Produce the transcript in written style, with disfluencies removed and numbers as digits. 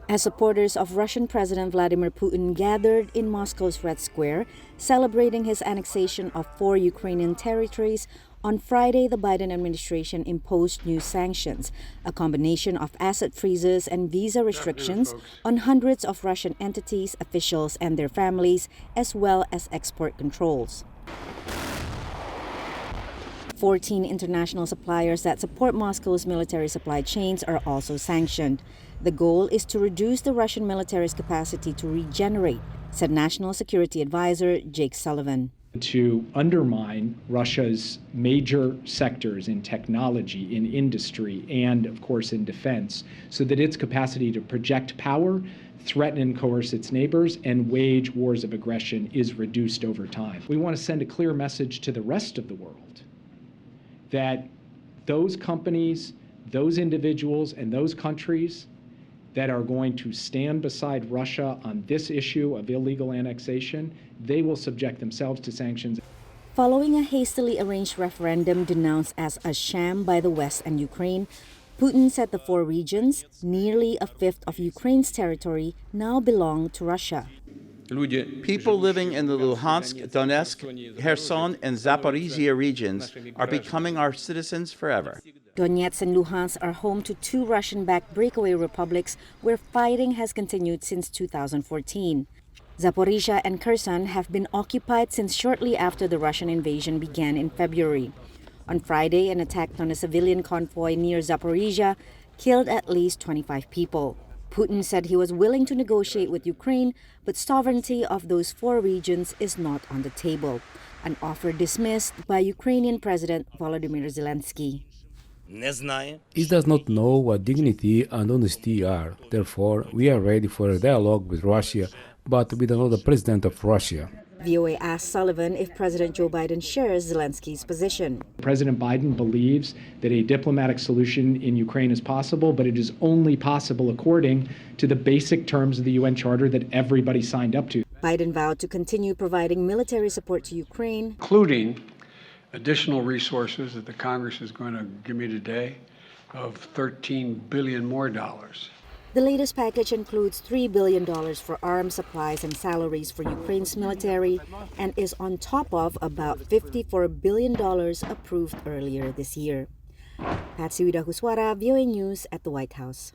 As supporters of Russian President Vladimir Putin gathered in Moscow's Red Square, celebrating his annexation of 4 Ukrainian territories, on Friday the Biden administration imposed new sanctions, a combination of asset freezes and visa restrictions on hundreds of Russian entities, officials, and their families, as well as export controls. 14 international suppliers that support Moscow's military supply chains are also sanctioned. The goal is to reduce the Russian military's capacity to regenerate, said National Security Advisor Jake Sullivan. To undermine Russia's major sectors in technology, in industry, and of course in defense, so that its capacity to project power, threaten and coerce its neighbors, and wage wars of aggression is reduced over time. We want to send a clear message to the rest of the world that those companies, those individuals, and those countries that are going to stand beside Russia on this issue of illegal annexation, they will subject themselves to sanctions. Following a hastily arranged referendum denounced as a sham by the West and Ukraine, Putin said the 4 regions, nearly a fifth of Ukraine's territory, now belong to Russia. People living in the Luhansk, Donetsk, Kherson, and Zaporizhia regions are becoming our citizens forever. Donetsk and Luhansk are home to 2 Russian-backed breakaway republics where fighting has continued since 2014. Zaporizhia and Kherson have been occupied since shortly after the Russian invasion began in February. On Friday, an attack on a civilian convoy near Zaporizhia killed at least 25 people. Putin said he was willing to negotiate with Ukraine, but sovereignty of those 4 regions is not on the table, an offer dismissed by Ukrainian President Volodymyr Zelensky. He does not know what dignity and honesty are. Therefore, we are ready for a dialogue with Russia, but with another president of Russia. VOA asked Sullivan if President Joe Biden shares Zelensky's position. President Biden believes that a diplomatic solution in Ukraine is possible, but it is only possible according to the basic terms of the UN Charter that everybody signed up to. Biden vowed to continue providing military support to Ukraine, including additional resources that the Congress is going to give me today of $13 billion more. The latest package includes $3 billion for arms supplies and salaries for Ukraine's military and is on top of about $54 billion approved earlier this year. Patsy, Widakuswara, VOA News at the White House.